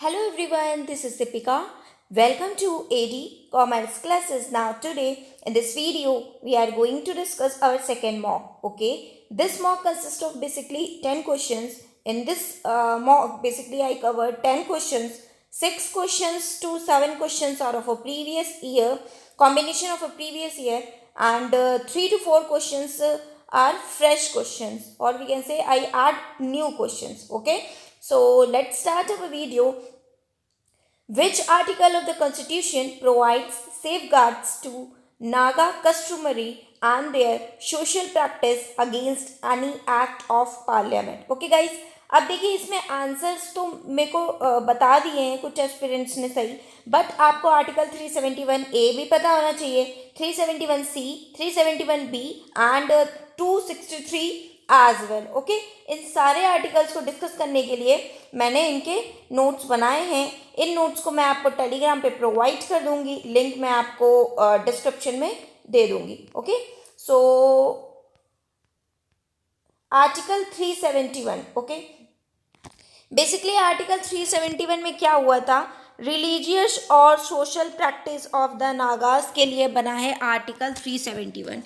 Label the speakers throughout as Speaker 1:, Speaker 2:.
Speaker 1: Hello everyone, this is Deepika. Welcome to AD Commerce classes. Now today in this video we are going to discuss our second mock. Okay, this mock consists of basically 10 questions. In this mock basically I covered 10 questions. 6 questions to 7 questions are of a previous year, combination of a previous year, and 3 to 4 questions are fresh questions, or we can say I add new questions. Okay, so let's start our video. Which article of the Constitution provides safeguards to Naga customary and their social practice against any act of parliament? Okay guys, अब देखिए इसमें answers तो मेरे को बता दिए हैं कुछ एस्पिरेंट्स ने सही, बट आपको आर्टिकल 371 ए भी पता होना चाहिए, 371 C, 371 B and 263 as well. Okay, इन सारे आर्टिकल्स को डिस्कस करने के लिए मैंने इनके नोट्स बनाए हैं. इन नोट्स को मैं आपको टेलीग्राम पे प्रोवाइड कर दूंगी, लिंक मैं आपको डिस्क्रिप्शन में दे दूंगी. Okay, so article 371. Okay, basically article 371 में क्या हुआ था, रिलीजियस और social practice of the Nagas के लिए बना है आर्टिकल 371.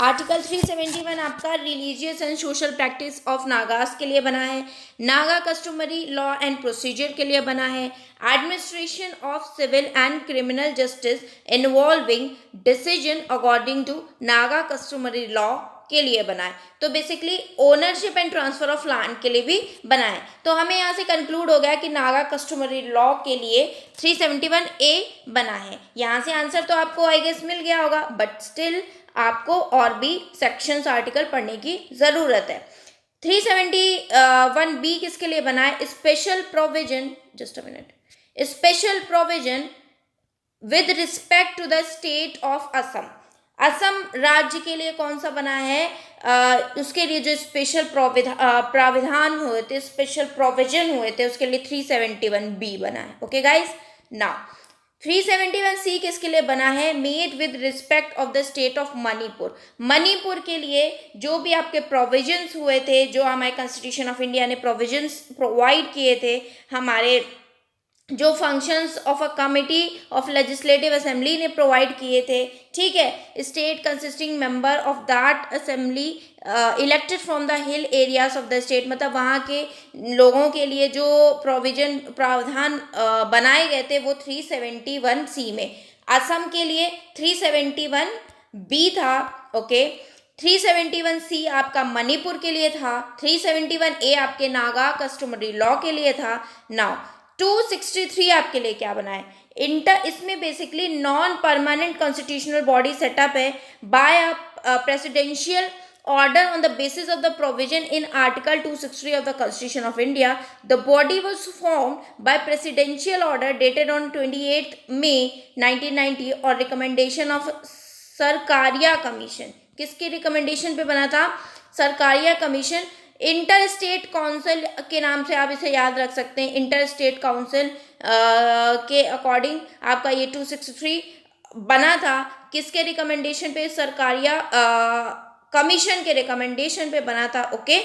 Speaker 1: आर्टिकल 371 आपका religious and social practice of Nagas के लिए बना है, Naga customary law and procedure के लिए बना है, administration of civil and criminal justice involving decision according to Naga customary law के लिए बनाए. तो basically ownership and transfer of land के लिए भी बनाए. तो हमें यहाँ से कंक्लूड हो गया कि नागा कस्टमरी लॉ के लिए 371 ए बना है. यहाँ से आंसर तो आपको आई गेस मिल गया होगा, बट स्टिल आपको और भी सेक्शंस आर्टिकल पढ़ने की ज़रूरत है. 371 बी किसके लिए बना है, special provision, just a minute, special provision with respect to the state of Assam. Assam राज्य के लिए कौन सा बना है, उसके लिए जो स्पेशल प्राविधान हुए थे, स्पेशल प्रोविजन हुए थे, उसके लिए 371 बी बना है. ओके गाइज, नाउ 371 सी किसके लिए बना है, made with respect of the state of Manipur. Manipur के लिए जो भी आपके प्रोविजंस हुए थे, जो हमारे कॉन्स्टिट्यूशन ऑफ इंडिया ने प्रोविजंस प्रोवाइड किए थे, हमारे जो functions of a committee of legislative assembly ने प्रोवाइड किए थे, ठीक है, state consisting member of that assembly elected from the hill areas of the state, मतलब वहाँ के लोगों के लिए जो प्रावधान बनाए गए थे वो 371 सी में. असम के लिए 371 बी था. ओके, 371 सी आपका मणिपुर के लिए था, 371 ए आपके नागा कस्टमरी लॉ के लिए था. नाउ 263 आपके लिए क्या बना है, इसमें basically non permanent constitutional body setup है by a presidential order on the basis of the provision in article 263 of the constitution of India. The body was formed by presidential order dated on 28th May 1990 और recommendation of Sarkaria commission. किसके recommendation पे बना था, Sarkaria commission. Inter state council के नाम से आप इसे याद रख सकते हैं. इंटर स्टेट काउंसिल के अकॉर्डिंग आपका ये 263 बना था. किसके रिकमेंडेशन पे, सरकारिया कमीशन के रिकमेंडेशन पे बना था. ओके,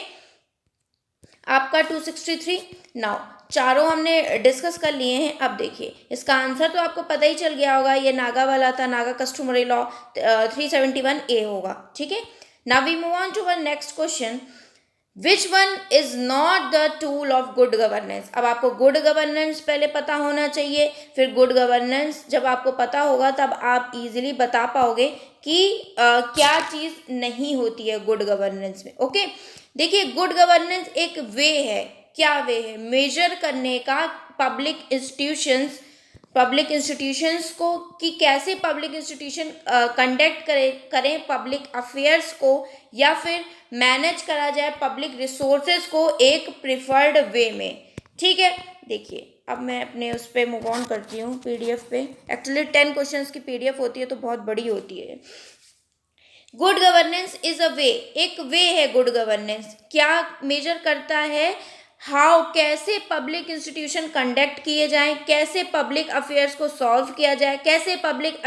Speaker 1: आपका 263. नाउ चारों हमने डिस्कस कर लिए हैं. अब देखिए इसका आंसर तो आपको पता ही चल गया होगा, ये नागा वाला था, नागा कस्टमरी लॉ 371 ए होगा. ठीक है, now we move on to our next question. Which one is not the tool of good governance. अब आपको गुड गवर्नेंस पहले पता होना चाहिए, फिर गुड गवर्नेंस जब आपको पता होगा तब आप इजीली बता पाओगे कि क्या चीज़ नहीं होती है गुड गवर्नेंस में. ओके, देखिए गुड गवर्नेंस एक वे है, क्या वे है, मेजर करने का पब्लिक इंस्टीट्यूशंस को, कि कैसे पब्लिक इंस्टीट्यूशन कंडक्ट करें पब्लिक अफेयर्स को, या फिर मैनेज करा जाए पब्लिक रिसोर्सेज को एक प्रिफर्ड वे में. ठीक है, देखिए अब मैं अपने उस पर मूव ऑन करती हूँ पीडीएफ पे. एक्चुअली 10 क्वेश्चंस की पीडीएफ होती है तो बहुत बड़ी होती है. गुड गवर्नेंस इज अ वे, एक वे है गुड गवर्नेंस. क्या मेजर करता है, हाउ, कैसे पब्लिक इंस्टीट्यूशन कंडक्ट किए जाएं, कैसे पब्लिक अफेयर्स को सॉल्व किया जाए, कैसे पब्लिक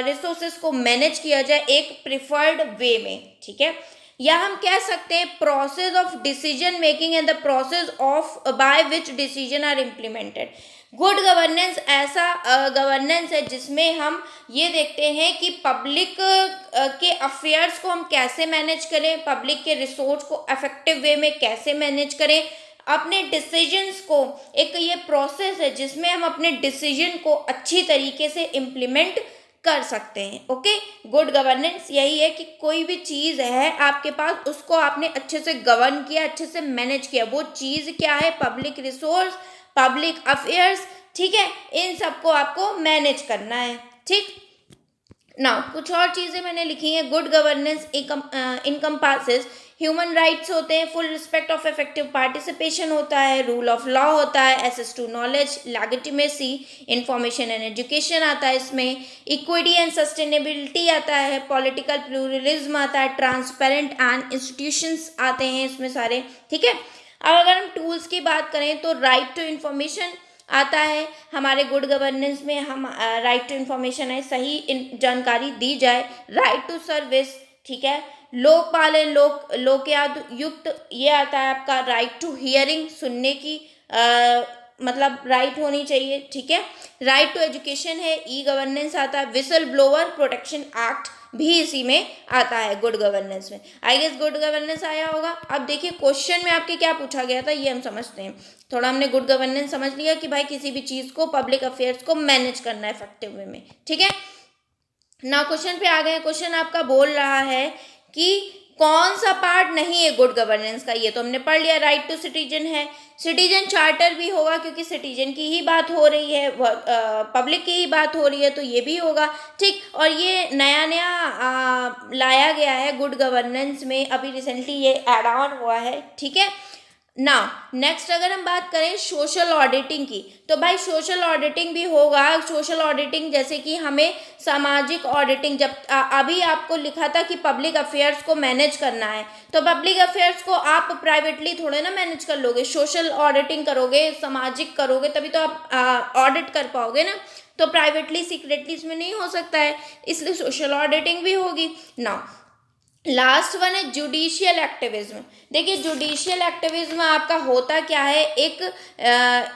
Speaker 1: रिसोर्सेज को मैनेज किया जाए एक प्रिफर्ड वे में. ठीक है, या हम कह सकते हैं process of decision making and the process of by which decision are implemented. Good governance ऐसा गवर्नेंस है जिसमें हम ये देखते हैं कि पब्लिक के अफेयर्स को हम कैसे मैनेज करें, पब्लिक के रिसोर्स को इफेक्टिव वे में कैसे मैनेज करें, अपने डिसीजंस को, एक ये प्रोसेस है जिसमें हम अपने डिसीजन को अच्छी तरीके से इम्प्लीमेंट कर सकते हैं। ओके, गुड गवर्नेंस यही है कि कोई भी चीज़ है आपके पास, उसको आपने अच्छे से गवर्न किया, अच्छे से मैनेज किया। वो चीज़ क्या है? पब्लिक रिसोर्स, पब्लिक अफेयर्स, ठीक है, इन सबको आपको मैनेज करना है। ठीक ना, कुछ और चीज़ें मैंने लिखी हैं। Good governance encompasses human rights होते हैं, full respect of effective participation होता है, रूल ऑफ लॉ होता है, access to knowledge, legitimacy, information and education आता है इसमें, इक्विटी एंड सस्टेनेबिलिटी आता है, पॉलिटिकल प्लूरलिज्म आता है, ट्रांसपेरेंट एंड इंस्टीट्यूशंस आते हैं इसमें सारे। ठीक है, अब अगर हम टूल्स की बात करें तो राइट टू इंफॉर्मेशन आता है हमारे गुड गवर्नेंस में। हम राइट टू इंफॉर्मेशन है, सही जानकारी दी जाए, राइट टू सर्विस, ठीक है, लोकपालन, लोकयाद युक्त, ये आता है आपका राइट टू हियरिंग, सुनने की मतलब राइट होनी चाहिए। ठीक है, राइट टू एजुकेशन है, ई गवर्नेंस आता है, विसल ब्लोअर प्रोटेक्शन एक्ट भी इसी में आता है गुड गवर्नेंस में। आई गेस गुड गवर्नेंस आया होगा। अब देखिए क्वेश्चन में आपके क्या पूछा गया था ये हम समझते हैं। थोड़ा हमने गुड गवर्नेंस समझ लिया कि भाई किसी भी चीज़ को, पब्लिक अफेयर्स को मैनेज करना है इफेक्टिव वे में। ठीक है, ना क्वेश्चन पे आ गए। क्वेश्चन आपका बोल रहा है कि कौन सा पार्ट नहीं है गुड गवर्नेंस का? ये तो हमने पढ़ लिया, राइट टू सिटीजन है, सिटीजन चार्टर भी होगा क्योंकि सिटीजन की ही बात हो रही है, पब्लिक की ही बात हो रही है, तो ये भी होगा। ठीक, और ये नया नया लाया गया है गुड गवर्नेंस में, अभी रिसेंटली ये ऐड ऑन हुआ है। ठीक है ना, नेक्स्ट अगर हम बात करें सोशल ऑडिटिंग की, तो भाई सोशल ऑडिटिंग भी होगा। सोशल ऑडिटिंग जैसे कि हमें सामाजिक ऑडिटिंग, जब अभी आपको लिखा था कि पब्लिक अफेयर्स को मैनेज करना है, तो पब्लिक अफेयर्स को आप प्राइवेटली थोड़े ना मैनेज कर लोगे, सोशल ऑडिटिंग करोगे, सामाजिक करोगे, तभी तो आप ऑडिट कर पाओगे ना। तो प्राइवेटली सीक्रेटली इसमें नहीं हो सकता है, इसलिए सोशल ऑडिटिंग भी होगी ना। लास्ट वन है जुडिशियल एक्टिविज्म। देखिए जुडिशियल एक्टिविज्म आपका होता क्या है, एक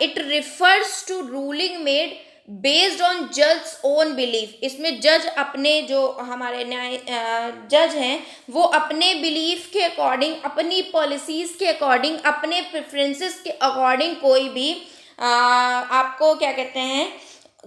Speaker 1: it refers to ruling made based on जज ओन बिलीफ। इसमें जज अपने, जो हमारे न्याय जज हैं, वो अपने बिलीफ के अकॉर्डिंग, अपनी पॉलिसीज़ के अकॉर्डिंग, अपने प्रेफरेंसेस के अकॉर्डिंग कोई भी आपको क्या कहते हैं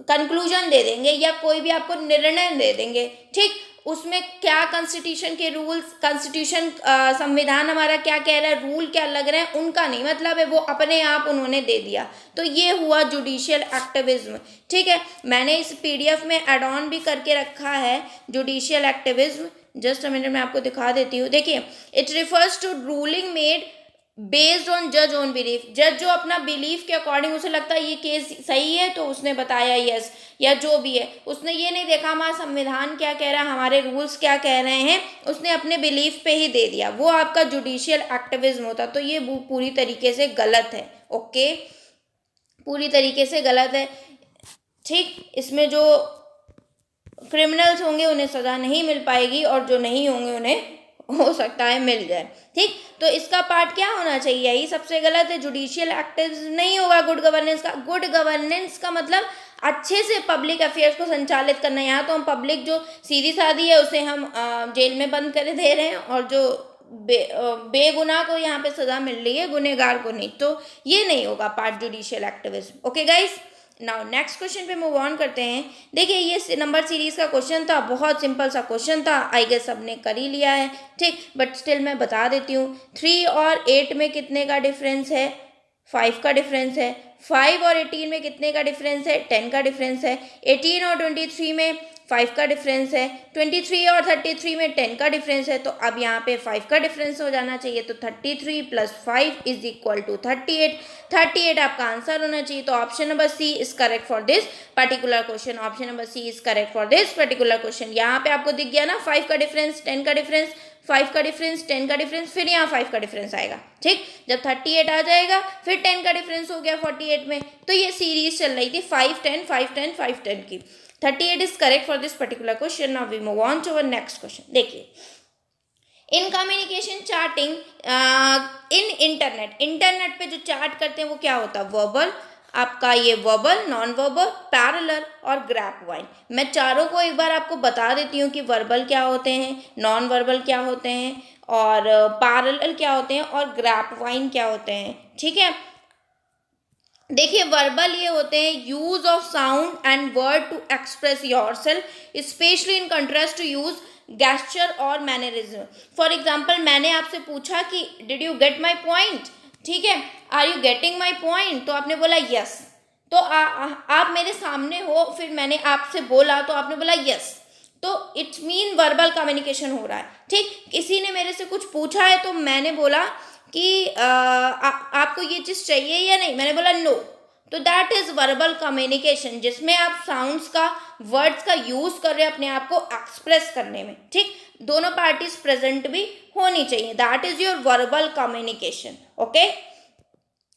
Speaker 1: कंक्लूजन दे देंगे या कोई भी आपको निर्णय दे देंगे। ठीक, उसमें क्या कॉन्स्टिट्यूशन के रूल्स, कॉन्स्टिट्यूशन संविधान हमारा क्या कह रहा है, रूल क्या लग रहा है, उनका नहीं मतलब है, वो अपने आप उन्होंने दे दिया, तो ये हुआ जुडिशियल एक्टिविज्म। ठीक है, मैंने इस पीडीएफ में एड ऑन भी करके रखा है judicial activism, just a minute में आपको दिखा देती हूँ। देखिए, it refers to ruling made based on जज ऑन बिलीफ। जज जो अपना बिलीफ के अकॉर्डिंग, उसे लगता है ये केस सही है तो उसने बताया यस, या जो भी है, उसने ये नहीं देखा हमारा संविधान क्या कह रहा है, हमारे रूल्स क्या कह रहे हैं, उसने अपने बिलीफ पे ही दे दिया, वो आपका जुडिशियल एक्टिविज्म होता। तो ये पूरी तरीके से गलत है। ओके, पूरी तरीके से गलत है। ठीक, इसमें जो क्रिमिनल्स होंगे उन्हें सज़ा नहीं मिल पाएगी और जो नहीं होंगे उन्हें हो सकता है मिल जाए। ठीक, तो इसका पार्ट क्या होना चाहिए, यही सबसे गलत है, जुडिशियल एक्टिविज्म नहीं होगा गुड गवर्नेंस का। गुड गवर्नेंस का मतलब अच्छे से पब्लिक अफेयर्स को संचालित करना। यहाँ तो हम पब्लिक जो सीधी सादी है उसे हम जेल में बंद कर दे रहे हैं, और जो बेगुनाह को यहाँ पे सज़ा मिल रही है, गुनहगार को नहीं, तो ये नहीं होगा part judicial activism. Okay guys, now next question पे मूव ऑन करते हैं। देखिए ये नंबर सीरीज का क्वेश्चन था, बहुत सिंपल सा क्वेश्चन था, आई गेस सबने कर ही लिया है। ठीक, बट स्टिल मैं बता देती हूँ। 3 और 8 में कितने का डिफरेंस है? 5 का डिफरेंस है। 5 और 18 में कितने का डिफरेंस है? 10 का डिफरेंस है। 18 और 23 में 5 का डिफरेंस है। 23 और 33 में 10 का डिफरेंस है। तो अब यहाँ पे 5 का डिफरेंस हो जाना चाहिए, तो 33 + 5 इज इक्वल टू 38। 38 आपका आंसर होना चाहिए। तो option number C is correct for this particular question. Option number C is correct for this particular question. यहाँ पे आपको दिख गया ना 5 का डिफरेंस, 10 का डिफरेंस, 5 का डिफरेंस, 10 का डिफरेंस, फिर यहाँ 5 का डिफरेंस आएगा। ठीक, जब 38 आ जाएगा फिर 10 का डिफरेंस हो गया 48 में। तो ये सीरीज चल रही थी 5 10 5 10 5 10 की। 38 is correct for this particular question. Now we move on to our next question. देखिए, in communication charting in internet पे जो चार्ट करते हैं वो क्या होता है, वर्बल, आपका ये वर्बल, नॉन वर्बल, पैरेलल और ग्राफ वाइन। मैं चारों को एक बार आपको बता देती हूँ कि वर्बल क्या होते हैं, नॉन वर्बल क्या होते हैं और पैरेलल क्या होते हैं और ग्राफ वाइन क्या होते हैं। ठीक है, देखिए वर्बल ये होते हैं use of sound and word to express yourself, especially in contrast to use gesture और मैनरिज्म। फॉर एग्जाम्पल मैंने आपसे पूछा कि did you get my point, ठीक है, are you getting my point, तो आपने बोला यस, तो आप मेरे सामने हो, फिर मैंने आपसे बोला तो आपने बोला यस, तो इट्स मीन वर्बल कम्युनिकेशन हो रहा है। ठीक, किसी ने मेरे से कुछ पूछा है तो मैंने बोला कि आपको ये चीज़ चाहिए या नहीं, मैंने बोला नो, तो दैट इज वर्बल कम्युनिकेशन, जिसमें आप साउंड्स का, वर्ड्स का यूज कर रहे हैं अपने आप को एक्सप्रेस करने में। ठीक, दोनों पार्टीज प्रेजेंट भी होनी चाहिए, that is your verbal communication. Okay,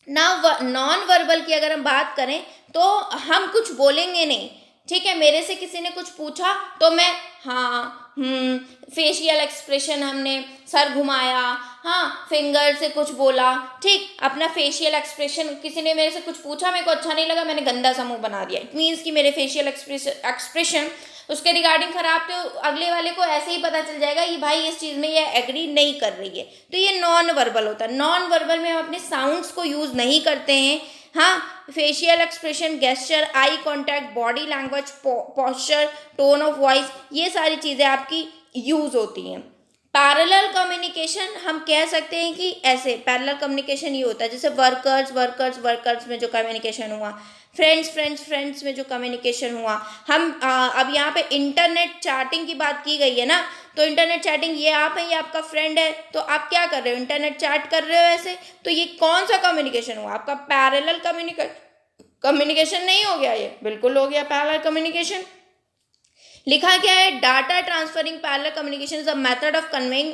Speaker 1: now non verbal की अगर हम बात करें तो हम कुछ बोलेंगे नहीं। ठीक है, मेरे से किसी ने कुछ पूछा तो मैं हाँ फेशियल एक्सप्रेशन, हमने सर घुमाया, हाँ फिंगर से कुछ बोला, ठीक, अपना फेशियल एक्सप्रेशन, किसी ने मेरे से कुछ पूछा, मेरे को अच्छा नहीं लगा, मैंने गंदा सा मुंह बना दिया, इट मीन्स कि मेरे फेशियल एक्सप्रेशन उसके रिगार्डिंग खराब, तो अगले वाले को ऐसे ही पता चल जाएगा कि भाई इस चीज़ में ये एग्री नहीं कर रही है, तो ये नॉन वर्बल होता है। नॉन वर्बल में हम अपने साउंड्स को यूज़ नहीं करते हैं। हाँ, facial expression, gesture, eye contact, body language, posture, tone of voice, ये सारी चीज़ें आपकी यूज़ होती हैं। पैरेलल कम्युनिकेशन हम कह सकते हैं कि ऐसे पैरेलल कम्युनिकेशन ये होता है जैसे वर्कर्स वर्कर्स वर्कर्स में जो कम्युनिकेशन हुआ, फ्रेंड्स फ्रेंड्स फ्रेंड्स में जो कम्युनिकेशन हुआ। हम अब यहाँ पे इंटरनेट चैटिंग की बात की गई है ना, तो इंटरनेट चैटिंग, ये आप है, ये आपका फ्रेंड है, तो आप क्या कर रहे हो, इंटरनेट चैट कर रहे हो ऐसे, तो ये कौन सा कम्युनिकेशन हुआ, आपका पैरेलल कम्युनिकेशन नहीं हो गया, ये बिल्कुल हो गया पैरेलल कम्युनिकेशन। लिखा क्या है, data transferring parallel communication is a method of conveying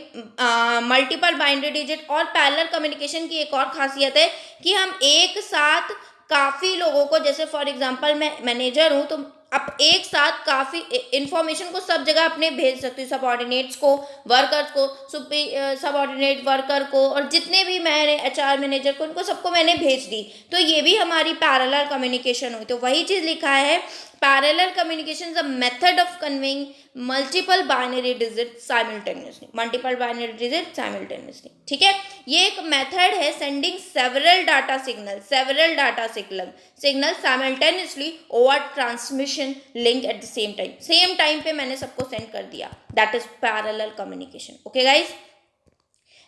Speaker 1: multiple binary digit. और पैरेलल कम्युनिकेशन की एक और खासियत है कि हम एक साथ काफ़ी लोगों को, जैसे फॉर एग्जांपल मैं मैनेजर हूँ, तो आप एक साथ काफ़ी इंफॉर्मेशन को सब जगह अपने भेज सकते हो, सबऑर्डिनेट्स को, वर्कर्स को, सबऑर्डिनेट वर्कर को, और जितने भी मैंने एचआर मैनेजर को, उनको सबको मैंने भेज दी, तो ये भी हमारी पैरेलल कम्युनिकेशन हुई। तो वही चीज़ लिखा है, parallel communication is a method of conveying multiple binary digits simultaneously, multiple binary digits simultaneously। ठीक है, ये एक मेथड है sending several data signal simultaneously over transmission link at the same time पे मैंने सबको सेंड कर दिया, that is parallel communication। okay guys,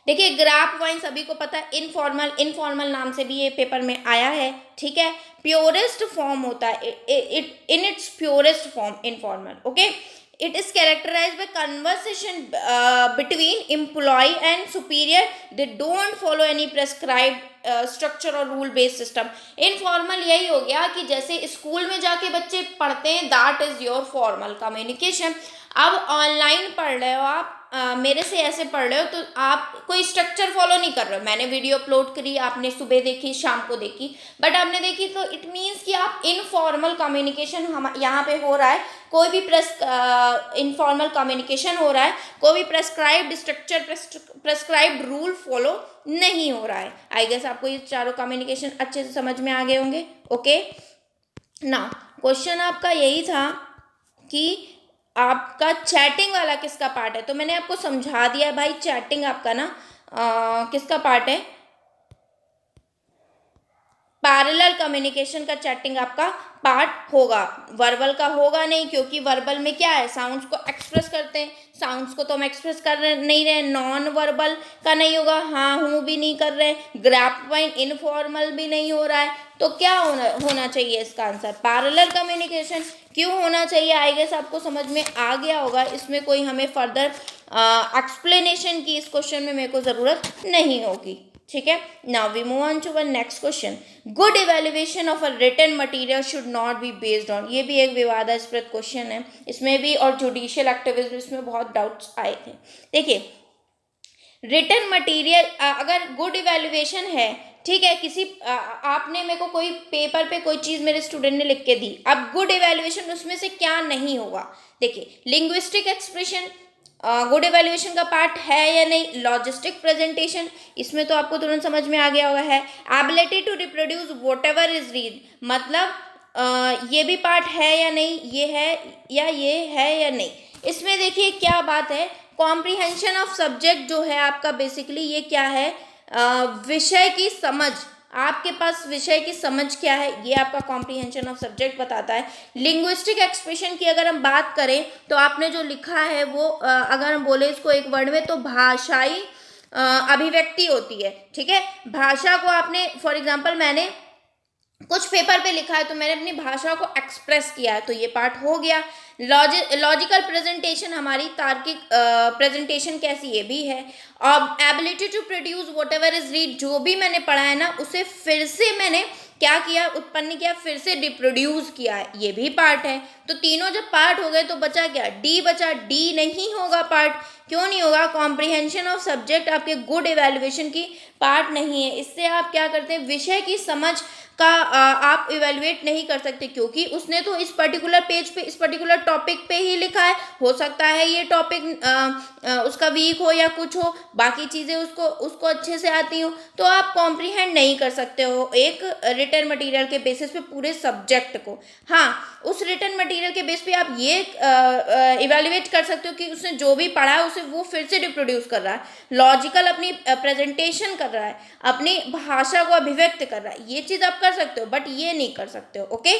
Speaker 1: देखिए ग्राफ वाइन सभी को पता है, इनफॉर्मल नाम से भी ये पेपर में आया है। ठीक है, प्योरेस्ट फॉर्म होता है, it in its purest form informal. Okay, it is characterised by conversation between employ and superior, they don't follow any prescribed structure और रूल बेस्ड सिस्टम। इनफॉर्मल यही हो गया कि जैसे स्कूल में जाके बच्चे पढ़ते हैं, that is your formal communication. अब ऑनलाइन पढ़ रहे हो आप, मेरे से ऐसे पढ़ रहे हो, तो आप कोई स्ट्रक्चर फॉलो नहीं कर रहे हो। मैंने वीडियो अपलोड करी, आपने सुबह देखी, शाम को देखी, बट आपने देखी, तो इट मीन्स कि आप इनफॉर्मल कम्युनिकेशन हम यहाँ पे हो रहा है, कोई भी इनफॉर्मल कम्युनिकेशन हो रहा है, कोई भी prescribed structure, prescribed rule follow नहीं हो रहा है। आई गेस आपको ये चारों कम्युनिकेशन अच्छे से समझ में आ गए होंगे। ओके, ना क्वेश्चन आपका यही था कि आपका चैटिंग वाला किसका पार्ट है, तो मैंने आपको समझा दिया है भाई, चैटिंग आपका ना किसका पार्ट है, पैरेलल कम्युनिकेशन का चैटिंग आपका पार्ट होगा, वर्बल का होगा नहीं, क्योंकि वर्बल में क्या है, साउंड्स को एक्सप्रेस करते हैं, साउंड्स को तो हम एक्सप्रेस कर रहे नहीं रहे। नॉन वर्बल का नहीं होगा, हाँ हूँ भी नहीं कर रहे, ग्राफ वाइन इनफॉर्मल भी नहीं हो रहा है, तो क्या होना चाहिए इसका आंसर, पैरेलल कम्युनिकेशन। क्यों होना चाहिए, आई गेस आपको समझ में आ गया होगा, इसमें कोई हमें फर्दर एक्सप्लेनेशन की इस क्वेश्चन में मेरे को ज़रूरत नहीं होगी। ठीक है, now we move on to one next question. Good evaluation of a written material should not be based on, ये भी एक विवादास्पद क्वेश्चन है, इसमें भी, और जुडिशियल एक्टिविज्म इसमें बहुत डाउट्स आए थे। देखिए रिटन मटेरियल, अगर गुड इवेल्युएशन है, ठीक है, किसी आपने मेरे को कोई पेपर पे कोई चीज़ मेरे स्टूडेंट ने लिख के दी, अब गुड इवेल्युएशन उसमें से क्या नहीं होगा। देखिए लिंग्विस्टिक एक्सप्रेशन, गुड इवैल्यूएशन का पार्ट है या नहीं? लॉजिस्टिक प्रेजेंटेशन, इसमें तो आपको तुरंत समझ में आ गया होगा है। Ability to reproduce whatever is read, मतलब ये भी पार्ट है या नहीं, ये है या नहीं। इसमें देखिए क्या बात है, कॉम्प्रिहेंशन ऑफ सब्जेक्ट जो है आपका बेसिकली ये क्या है, विषय की समझ, आपके पास विषय की समझ क्या है, ये आपका कॉम्प्रिहेंशन ऑफ सब्जेक्ट बताता है। लिंग्विस्टिक एक्सप्रेशन की अगर हम बात करें तो आपने जो लिखा है वो अगर हम बोले इसको एक वर्ड में तो भाषाई अभिव्यक्ति होती है, ठीक है। भाषा को आपने, फॉर एग्जाम्पल मैंने कुछ पेपर पे लिखा है तो मैंने अपनी भाषा को एक्सप्रेस किया है, तो ये पार्ट हो गया। लॉजिकल प्रेजेंटेशन, हमारी तार्किक प्रेजेंटेशन कैसी, ये भी है। और ability to produce whatever is read, जो भी मैंने पढ़ा है ना उसे फिर से मैंने क्या किया, उत्पन्न किया, फिर से रिप्रोड्यूस किया है, ये भी पार्ट है। तो तीनों जब पार्ट हो गए तो बचा क्या, डी बचा। डी नहीं होगा पार्ट, क्यों नहीं होगा? कॉम्प्रिहेंशन ऑफ सब्जेक्ट आपके गुड इवैल्यूएशन की पार्ट नहीं है। इससे आप क्या करते हैं, विषय की समझ का आप इवेलुएट नहीं कर सकते, क्योंकि उसने तो इस पर्टिकुलर पेज पे इस पर्टिकुलर टॉपिक पे ही लिखा है। हो सकता है ये टॉपिक उसका वीक हो या कुछ हो, बाकी चीज़ें उसको अच्छे से आती हो, तो आप कॉम्प्रीहेंड नहीं कर सकते हो एक रिटन मटेरियल के बेसिस पे पूरे सब्जेक्ट को। हाँ, उस रिटन मटेरियल के बेस पे आप ये इवेलुएट कर सकते हो कि उसने जो भी पढ़ा है उसे वो फिर से रिप्रोड्यूस कर रहा है, लॉजिकल अपनी प्रेजेंटेशन कर रहा है, अपनी भाषा को अभिव्यक्त कर रहा है, ये चीज़ आप कर सकते हो, बट ये नहीं कर सकते हो। ओके,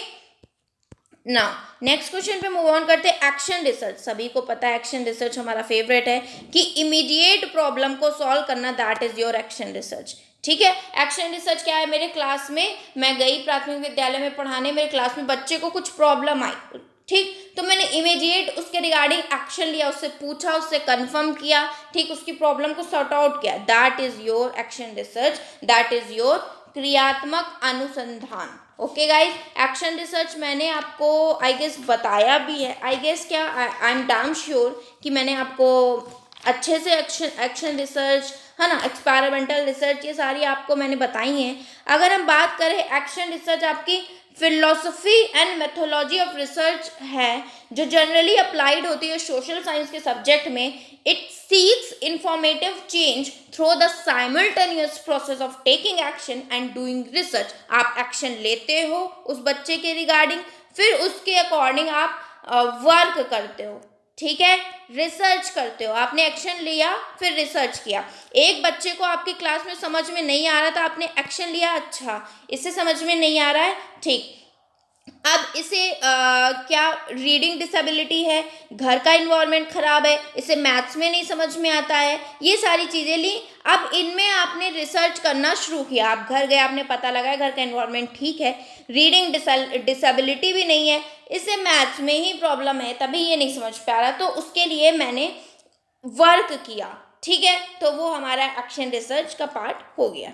Speaker 1: नाउ नेक्स्ट क्वेश्चन पे मूव ऑन करते हैं। एक्शन रिसर्च, सभी को पता है एक्शन रिसर्च हमारा फेवरेट है कि इमीडिएट प्रॉब्लम को सॉल्व करना, that is your action research, ठीक है। एक्शन रिसर्च क्या है, मेरे क्लास में मैं गई प्राथमिक विद्यालय में पढ़ाने, मेरे क्लास में बच्चे को कुछ प्रॉब्लम आई, ठीक, तो मैंने इमीडिएट उसके रिगार्डिंग एक्शन लिया, उससे पूछा, उससे कंफर्म किया, ठीक, उसकी प्रॉब्लम को सॉर्ट आउट किया, that is your action research, that is your क्रियात्मक अनुसंधान। ओके गाइज, एक्शन रिसर्च मैंने आपको आई गेस बताया भी है, आई गेस क्या, आई एम डैम श्योर कि मैंने आपको अच्छे से एक्शन रिसर्च है ना, एक्सपेरिमेंटल रिसर्च, ये सारी आपको मैंने बताई हैं। अगर हम बात करें एक्शन रिसर्च, आपकी philosophy and methodology of research है जो जनरली अप्लाइड होती है सोशल साइंस के सब्जेक्ट में। It seeks informative change through the simultaneous process of taking action and doing research. आप एक्शन लेते हो उस बच्चे के रिगार्डिंग, फिर उसके अकॉर्डिंग आप वर्क करते हो, ठीक है, रिसर्च करते हो। आपने एक्शन लिया फिर रिसर्च किया। एक बच्चे को आपकी क्लास में समझ में नहीं आ रहा था, आपने एक्शन लिया, अच्छा इससे समझ में नहीं आ रहा है, ठीक, अब इसे क्या रीडिंग डिसेबिलिटी है, घर का इन्वायरमेंट खराब है, इसे मैथ्स में नहीं समझ में आता है, ये सारी चीज़ें ली। अब इनमें आपने रिसर्च करना शुरू किया, आप घर गए, आपने पता लगाया घर का इन्वायरमेंट ठीक है, रीडिंग डिसेबिलिटी भी नहीं है, इसे मैथ्स में ही प्रॉब्लम है, तभी ये नहीं समझ पा रहा, तो उसके लिए मैंने वर्क किया, ठीक है, तो वो हमारा एक्शन रिसर्च का पार्ट हो गया।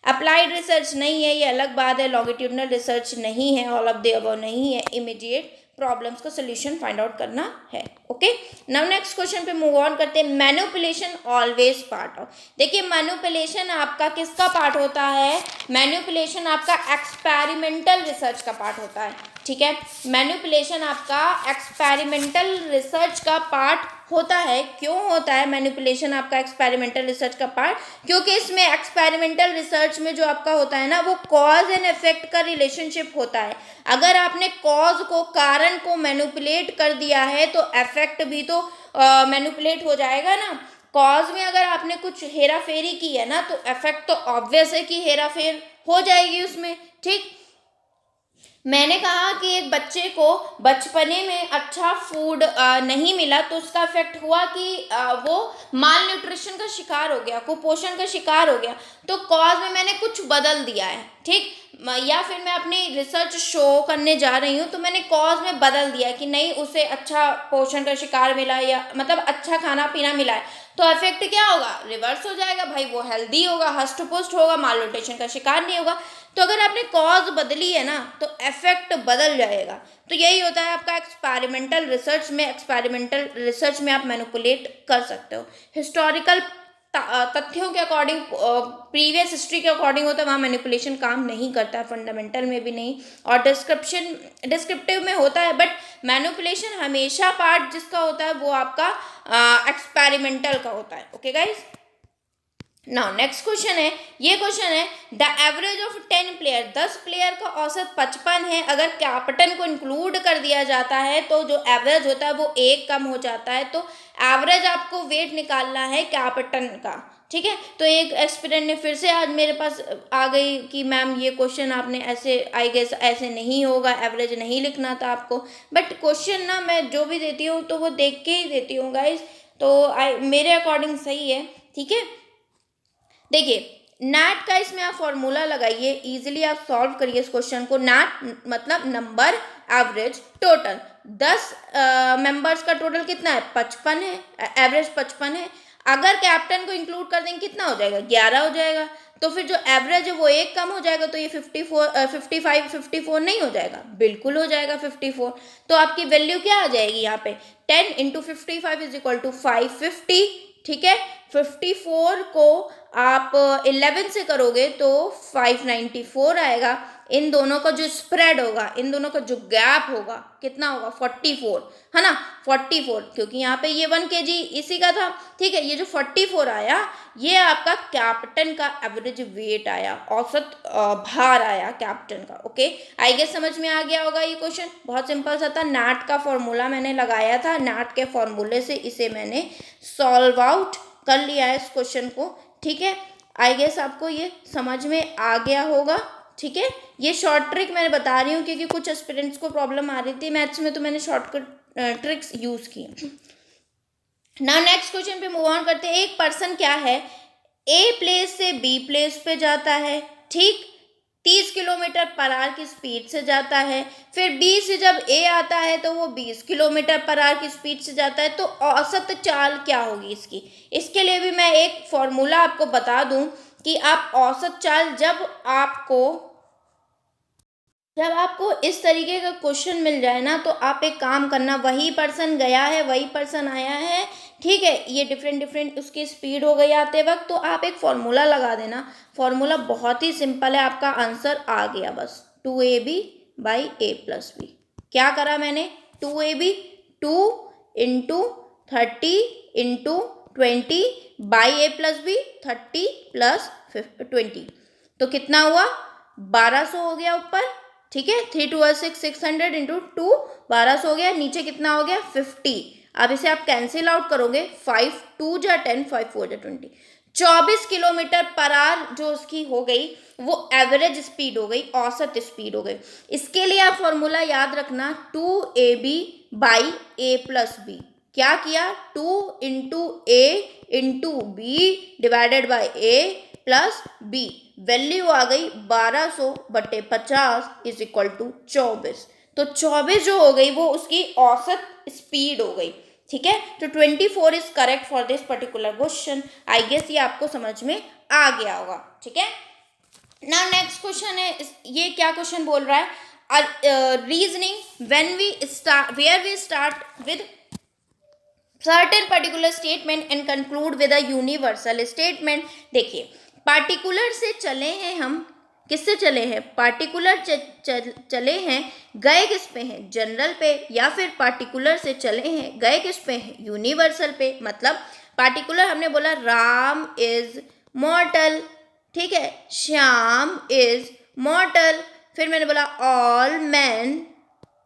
Speaker 1: अप्लाइड रिसर्च नहीं है, ये अलग बात है, लॉन्गिट्यूडनल रिसर्च नहीं है, ऑल ऑफ द अबव नहीं है, इमीडिएट प्रॉब्लम्स का सोल्यूशन फाइंड आउट करना है। ओके, नाउ नेक्स्ट क्वेश्चन पे मूव ऑन करते हैं। मैनिपुलेशन ऑलवेज पार्ट ऑफ, देखिए मैनिपुलेशन आपका किसका पार्ट होता है, मैनिपुलेशन आपका एक्सपेरिमेंटल रिसर्च का पार्ट होता है, ठीक है, मैनिपुलेशन आपका एक्सपेरिमेंटल रिसर्च का पार्ट होता है। क्यों होता है मैनिपुलेशन आपका एक्सपेरिमेंटल रिसर्च का पार्ट, क्योंकि इसमें एक्सपेरिमेंटल रिसर्च में जो आपका होता है ना वो कॉज एंड इफेक्ट का रिलेशनशिप होता है। अगर आपने कॉज को, कारण को मैनिपुलेट कर दिया है तो इफेक्ट भी तो मैनिपुलेट हो जाएगा ना। कॉज में अगर आपने कुछ हेरा फेरी की है ना तो इफेक्ट तो ऑब्वियस है कि हेरा फेर हो जाएगी उसमें, ठीक। मैंने कहा कि एक बच्चे को बचपने में अच्छा फूड नहीं मिला तो उसका इफेक्ट हुआ कि वो माल न्यूट्रिशन का शिकार हो गया, कुपोषण का शिकार हो गया, तो कॉज में मैंने कुछ बदल दिया है, ठीक। या फिर मैं अपनी रिसर्च शो करने जा रही हूँ तो मैंने कॉज में बदल दिया कि नहीं उसे अच्छा पोषण का शिकार मिला, या मतलब अच्छा खाना पीना मिला है, तो इफेक्ट क्या होगा, रिवर्स हो जाएगा भाई, वो हेल्दी होगा, हष्ट पुष्ट होगा, माल न्यूट्रिशन का शिकार नहीं होगा। तो अगर आपने कॉज बदली है ना तो इफेक्ट बदल जाएगा। तो यही होता है आपका एक्सपेरिमेंटल रिसर्च में। एक्सपेरिमेंटल रिसर्च में आप मैनिपुलेट कर सकते हो, हिस्टोरिकल तथ्यों के अकॉर्डिंग, प्रीवियस हिस्ट्री के अकॉर्डिंग होता है, वहाँ मैनिपुलेशन काम नहीं करता है, फंडामेंटल में भी नहीं, और डिस्क्रिप्टिव में होता है, बट मैनिपुलेशन हमेशा पार्ट जिसका होता है वो आपका एक्सपेरिमेंटल का होता है। Okay guys, now next question है, ये क्वेश्चन है the average of 10 player, 10 player का औसत 55 है, अगर कैप्टन को इंक्लूड कर दिया जाता है तो जो एवरेज होता है वो एक कम हो जाता है, तो एवरेज आपको वेट निकालना है कैप्टन का। ठीक है, तो एक एस्पिरेंट ने फिर से आज मेरे पास आ गई कि मैम ये क्वेश्चन आपने ऐसे, आई गेस ऐसे नहीं होगा, एवरेज नहीं लिखना था आपको, बट क्वेश्चन ना मैं जो भी देती हूँ तो वो देख के ही देती हूँ गाइज, तो मेरे अकॉर्डिंग सही है। ठीक है, देखिए नैट का इसमें आप फॉर्मूला लगाइए, इजीली आप सॉल्व करिए इस क्वेश्चन को। नैट मतलब नंबर एवरेज टोटल, 10 मेंबर्स का टोटल कितना है, 55 है, एवरेज 55 है, अगर कैप्टन को इंक्लूड कर देंगे कितना हो जाएगा, 11 हो जाएगा, तो फिर जो एवरेज है वो एक कम हो जाएगा, तो ये 54 नहीं हो जाएगा, बिल्कुल हो जाएगा 54। तो आपकी वैल्यू क्या आ जाएगी यहाँ पे, 10 इंटू 55 इज इक्वल टू 550। ठीक है, 54 को आप 11 से करोगे तो 594 आएगा। इन दोनों का जो स्प्रेड होगा, इन दोनों का जो गैप होगा कितना होगा, 44, है ना, 44, क्योंकि यहाँ पे ये 1 kg इसी का था। ठीक है, ये जो 44 आया ये आपका कैप्टन का एवरेज वेट आया, औसत भार आया कैप्टन का। ओके, आई गेस समझ में आ गया होगा ये क्वेश्चन, बहुत सिंपल सा था। नैट का फॉर्मूला मैंने लगाया था, नैट के फॉर्मूले से इसे मैंने सॉल्व आउट कर लिया है इस क्वेश्चन को। ठीक है, आई गेस आपको ये समझ में आ गया होगा। ठीक है, ये शॉर्ट ट्रिक मैंने बता रही हूँ क्योंकि कुछ एस्पिरेंट्स को प्रॉब्लम आ रही थी मैथ्स में, तो मैंने शॉर्टकट ट्रिक्स यूज की। नाउ नेक्स्ट क्वेश्चन पे मूव ऑन करते हैं। एक पर्सन क्या है, ए प्लेस से बी प्लेस पे जाता है, ठीक, 30 किलोमीटर पर आवर की स्पीड से जाता है, फिर बी से जब ए आता है तो वो 20 किलोमीटर पर आवर की स्पीड से जाता है, तो औसत चाल क्या होगी इसकी। इसके लिए भी मैं एक फॉर्मूला आपको बता दूं कि आप औसत चाल जब आपको इस तरीके का क्वेश्चन मिल जाए ना, तो आप एक काम करना, वही पर्सन गया है वही पर्सन आया है, ठीक है, ये डिफरेंट उसकी स्पीड हो गई आते वक्त, तो आप एक फॉर्मूला लगा देना। फॉर्मूला बहुत ही सिंपल है, आपका आंसर आ गया बस, 2ab by A plus B. क्या करा मैंने, 2ab 2 into 30 into 20 by A plus B 30 plus 20, तो कितना हुआ, 1200 हो गया ऊपर। ठीक है, 3 2 6 600 इंटू 2 1200 हो गया, नीचे कितना हो गया 50। अब इसे आप कैंसिल आउट करोगे, 5 2 जा 10 5 4 जा 20, 24 किलोमीटर पर आवर जो उसकी हो गई वो एवरेज स्पीड हो गई, औसत स्पीड हो गई। इसके लिए आप फॉर्मूला याद रखना, 2ab by A plus B. क्या किया, 2 into A into B divided by A plus B, value आ गई 1200 बटे 50 इज इक्वल टू 24, तो 24 जो हो गई वो उसकी औसत स्पीड हो गई। ठीक है, तो 24 is correct for this particular question. I guess ये आपको समझ में आ गया होगा। ठीक है, ना नेक्स्ट क्वेश्चन है, ये क्या क्वेश्चन बोल रहा है, reasoning where we start with certain particular statement and conclude with a universal statement। देखिए, पार्टिकुलर से चले हैं हम, किससे चले हैं, पार्टिकुलर चले हैं, गए किस पे हैं, जनरल पे, या फिर पार्टिकुलर से चले हैं गए किस पे हैं, यूनिवर्सल पे। मतलब पार्टिकुलर हमने बोला राम इज मॉर्टल, ठीक है, श्याम इज मॉर्टल, फिर मैंने बोला ऑल मैन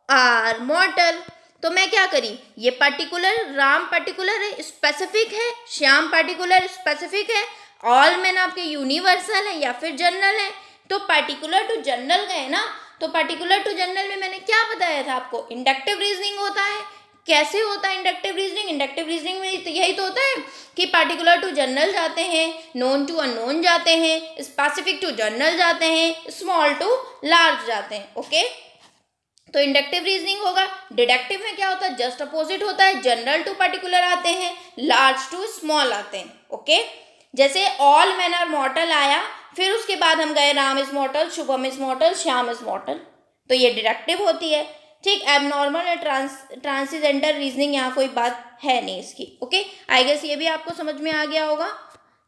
Speaker 1: आर मॉर्टल, तो मैं क्या करी, ये पर्टिकुलर, राम पर्टिकुलर है स्पेसिफिक है, श्याम पर्टिकुलर स्पेसिफिक है, ऑल मैन आपके यूनिवर्सल है या फिर जनरल है, तो पर्टिकुलर टू जनरल गए ना, तो पर्टिकुलर टू जनरल में मैंने क्या बताया था आपको, इंडक्टिव रीजनिंग होता है। कैसे होता है इंडक्टिव रीजनिंग, इंडक्टिव रीजनिंग में यही तो होता है कि पार्टिकुलर टू जनरल जाते हैं, नोन टू अननोन जाते हैं, स्पेसिफिक टू जनरल जाते हैं, स्मॉल टू लार्ज जाते हैं। ओके, तो इंडक्टिव रीजनिंग होगा। डिडक्टिव में क्या होता है, जस्ट अपोजिट होता है, जनरल टू पर्टिकुलर आते हैं, लार्ज टू स्मॉल आते हैं। ओके, जैसे ऑल मैन आर मॉर्टल आया, फिर उसके बाद हम गए Ram is मॉर्टल, Shubham is मॉर्टल, Shyam is मॉर्टल, तो ये डिडक्टिव होती है। ठीक, एबनॉर्मल या ट्रांसीजेंडर रीजनिंग यहाँ कोई बात है नहीं इसकी। ओके, आई गेस ये भी आपको समझ में आ गया होगा।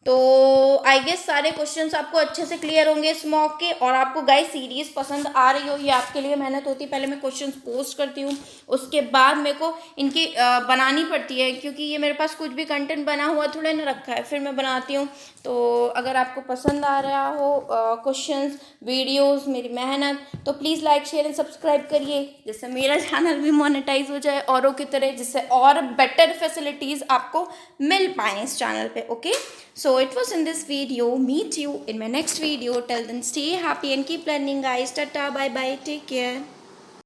Speaker 1: तो आई गेस सारे क्वेश्चंस आपको अच्छे से क्लियर होंगे इस मॉक के, और आपको गाइस सीरीज पसंद आ रही हो, ये आपके लिए मेहनत होती है। पहले मैं क्वेश्चंस पोस्ट करती हूँ, उसके बाद मेरे को इनकी बनानी पड़ती है, क्योंकि ये मेरे पास कुछ भी कंटेंट बना हुआ थोड़ा ना रखा है, फिर मैं बनाती हूँ। तो अगर आपको पसंद आ रहा हो क्वेश्चंस, वीडियोस, मेरी मेहनत, तो please like share and subscribe करिए, जिससे मेरा चैनल भी मोनेटाइज हो जाए औरों की तरह, जिससे और बेटर फैसिलिटीज़ आपको मिल पाएँ इस चैनल पे। Okay, so it was in this video. Meet you in my next video. Till then, stay happy and keep learning, guys. Tata, bye bye, take care.